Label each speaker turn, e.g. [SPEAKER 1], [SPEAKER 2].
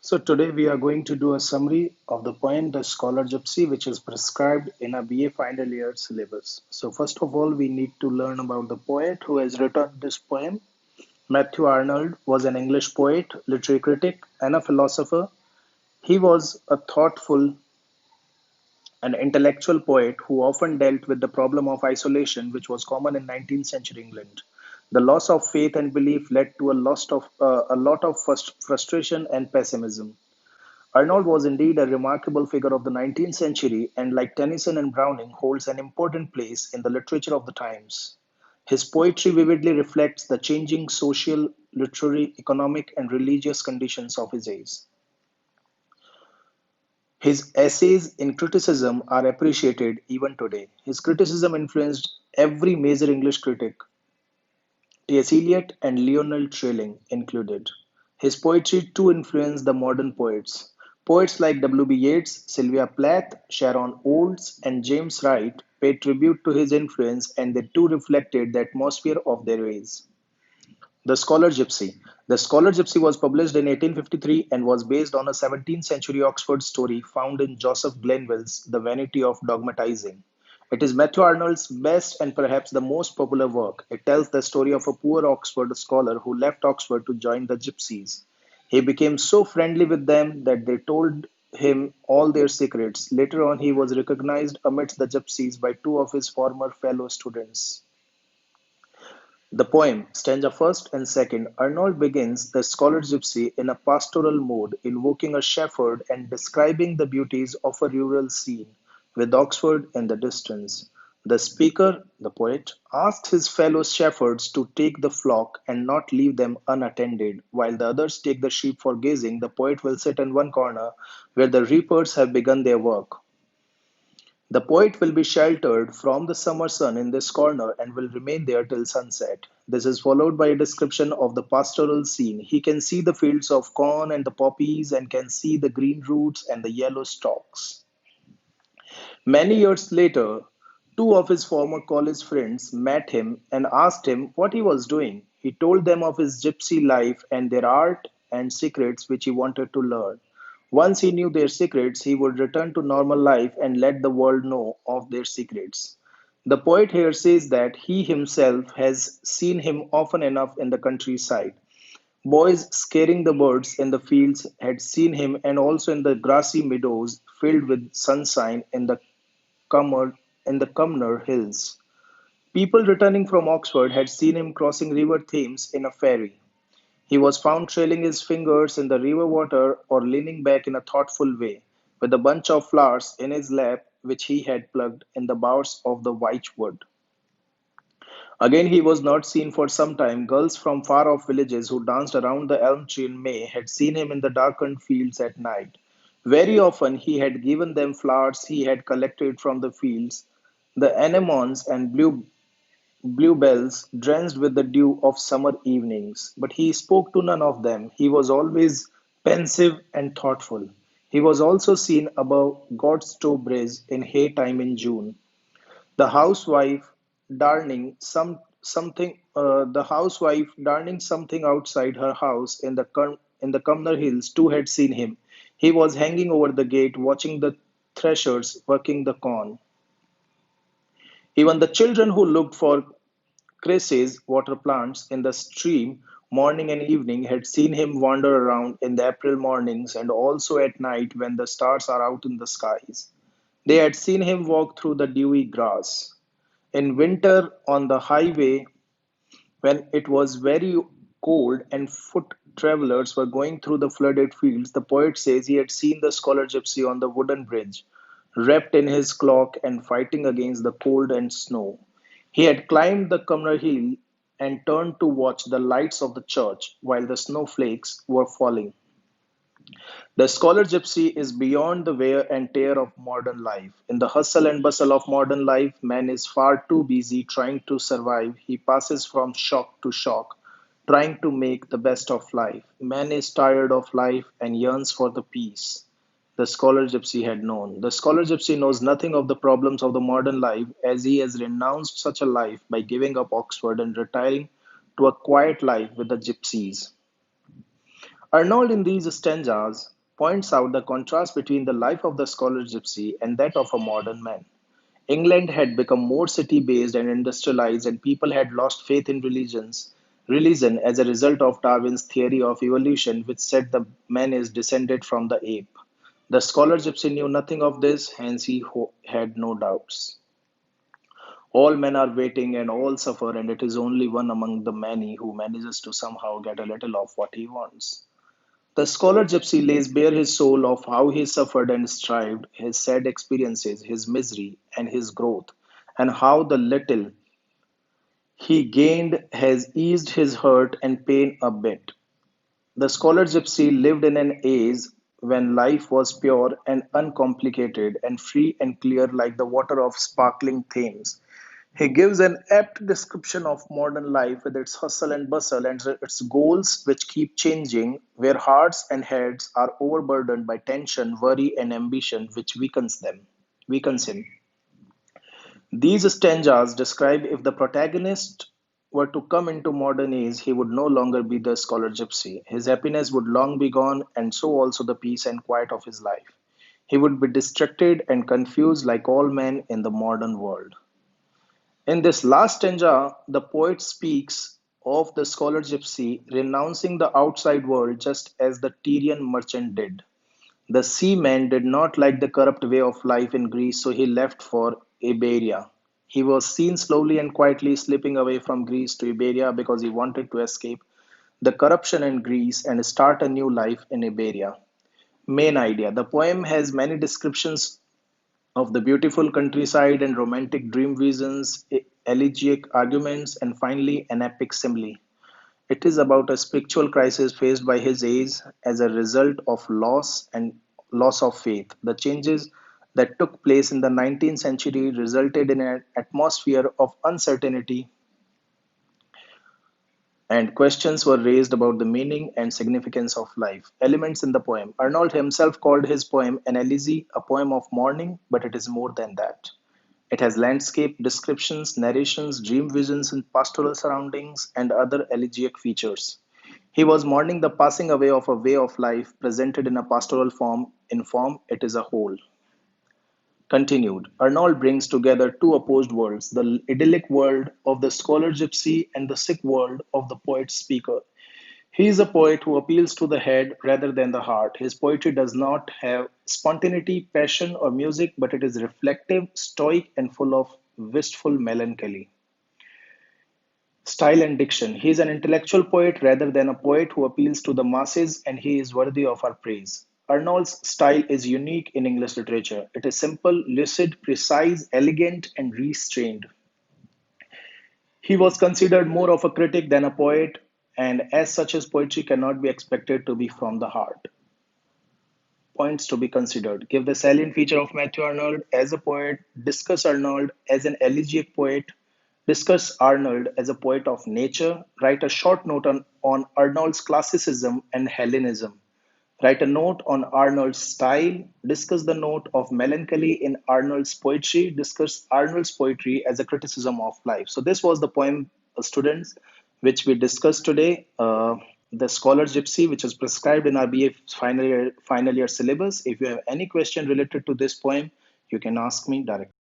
[SPEAKER 1] So today we are going to do a summary of the poem The Scholar Gypsy, which is prescribed in a BA final year syllabus. So first of all, we need to learn about the poet who has written this poem. Matthew Arnold was an English poet, literary critic, and a philosopher. He was a thoughtful and intellectual poet who often dealt with the problem of isolation, which was common in 19th century England. The loss of faith and belief led to a lot of frustration and pessimism. Arnold was indeed a remarkable figure of the 19th century and, like Tennyson and Browning, holds an important place in the literature of the times. His poetry vividly reflects the changing social, literary, economic, and religious conditions of his age. His essays in criticism are appreciated even today. His criticism influenced every major English critic, T.S. Eliot and Lionel Trilling included. His poetry too influenced the modern poets. Poets like W.B. Yeats, Sylvia Plath, Sharon Olds, and James Wright paid tribute to his influence, and they too reflected the atmosphere of their days. The Scholar Gypsy. The Scholar Gypsy was published in 1853 and was based on a 17th century Oxford story found in Joseph Glenville's The Vanity of Dogmatizing. It is Matthew Arnold's best and perhaps the most popular work. It tells the story of a poor Oxford scholar who left Oxford to join the Gypsies. He became so friendly with them that they told him all their secrets. Later on, he was recognized amidst the Gypsies by two of his former fellow students. The poem, stanza first and second, Arnold begins the scholar gypsy in a pastoral mode, invoking a shepherd and describing the beauties of a rural scene, with Oxford in the distance. The speaker, the poet, asks his fellow shepherds to take the flock and not leave them unattended. While the others take the sheep for gazing, the poet will sit in one corner where the reapers have begun their work. The poet will be sheltered from the summer sun in this corner and will remain there till sunset. This is followed by a description of the pastoral scene. He can see the fields of corn and the poppies and can see the green roots and the yellow stalks. Many years later, two of his former college friends met him and asked him what he was doing. He told them of his gypsy life and their art and secrets which he wanted to learn. Once he knew their secrets, he would return to normal life and let the world know of their secrets. The poet here says that he himself has seen him often enough in the countryside. Boys scaring the birds in the fields had seen him, and also in the grassy meadows filled with sunshine Cummer, in the Cumnor Hills. People returning from Oxford had seen him crossing River Thames in a ferry. He was found trailing his fingers in the river water or leaning back in a thoughtful way, with a bunch of flowers in his lap which he had plucked in the boughs of the wych wood. Again, he was not seen for some time. Girls from far off villages who danced around the elm tree in May had seen him in the darkened fields at night. Very often, he had given them flowers he had collected from the fields, the anemones and bluebells drenched with the dew of summer evenings. But he spoke to none of them. He was always pensive and thoughtful. He was also seen above Godstow Bridge in hay time in June. The housewife darning something outside her house in the Cumnor Hills too had seen him. He was hanging over the gate watching the threshers working the corn. Even the children who looked for cresses, water plants, in the stream morning and evening had seen him wander around in the April mornings and also at night when the stars are out in the skies. They had seen him walk through the dewy grass. In winter on the highway, when it was very cold and foot travelers were going through the flooded fields, the poet says he had seen the scholar gypsy on the wooden bridge, wrapped in his cloak and fighting against the cold and snow. He had climbed the Cumnor Hill and turned to watch the lights of the church while the snowflakes were falling. The scholar gypsy is beyond the wear and tear of modern life. In the hustle and bustle of modern life, man is far too busy trying to survive. He passes from shock to shock, trying to make the best of life. Man is tired of life and yearns for the peace the scholar gypsy had known. The scholar gypsy knows nothing of the problems of the modern life, as he has renounced such a life by giving up Oxford and retiring to a quiet life with the gypsies. Arnold in these stanzas points out the contrast between the life of the scholar gypsy and that of a modern man. England had become more city based and industrialized, and people had lost faith in religion as a result of Darwin's theory of evolution, which said the man is descended from the ape. The scholar gypsy knew nothing of this, hence he had no doubts. All men are waiting and all suffer, and it is only one among the many who manages to somehow get a little of what he wants. The scholar gypsy lays bare his soul of how he suffered and strived, his sad experiences, his misery, and his growth, and how the little he gained has eased his hurt and pain a bit. The scholar gypsy lived in an age when life was pure and uncomplicated and free and clear like the water of sparkling Thames. He gives an apt description of modern life with its hustle and bustle and its goals which keep changing, where hearts and heads are overburdened by tension, worry, and ambition, which weakens him. These stanzas describe if the protagonist were to come into modern age, he would no longer be the scholar gypsy. His happiness would long be gone, and so also the peace and quiet of his life. He would be distracted and confused like all men in the modern world. In this last stanza, the poet speaks of the scholar gypsy renouncing the outside world just as the Tyrian merchant did. The seaman did not like the corrupt way of life in Greece, so he left for Iberia. He was seen slowly and quietly slipping away from Greece to Iberia because he wanted to escape the corruption in Greece and start a new life in Iberia. Main idea: the poem has many descriptions of the beautiful countryside and romantic dream visions, elegiac arguments, and finally an epic simile. It is about a spiritual crisis faced by his age as a result of loss of faith. The changes that took place in the 19th century resulted in an atmosphere of uncertainty, and questions were raised about the meaning and significance of life. Elements in the poem. Arnold himself called his poem an elegy, a poem of mourning, but it is more than that. It has landscape descriptions, narrations, dream visions in pastoral surroundings, and other elegiac features. He was mourning the passing away of a way of life presented in a pastoral form. In form, it is a whole. Continued, Arnold brings together two opposed worlds: the idyllic world of the scholar gypsy and the sick world of the poet speaker. He is a poet who appeals to the head rather than the heart. His poetry does not have spontaneity, passion, or music, but it is reflective, stoic, and full of wistful melancholy. Style and diction. He is an intellectual poet rather than a poet who appeals to the masses, and he is worthy of our praise. Arnold's style is unique in English literature. It is simple, lucid, precise, elegant, and restrained. He was considered more of a critic than a poet, and as such, his poetry cannot be expected to be from the heart. Points to be considered: give the salient feature of Matthew Arnold as a poet, discuss Arnold as an elegiac poet, discuss Arnold as a poet of nature, write a short note on Arnold's classicism and Hellenism, write a note on Arnold's style, discuss the note of melancholy in Arnold's poetry, discuss Arnold's poetry as a criticism of life. So, this was the poem, students, which we discussed today. The Scholar Gypsy, which is prescribed in our BA final year syllabus. If you have any question related to this poem, you can ask me directly.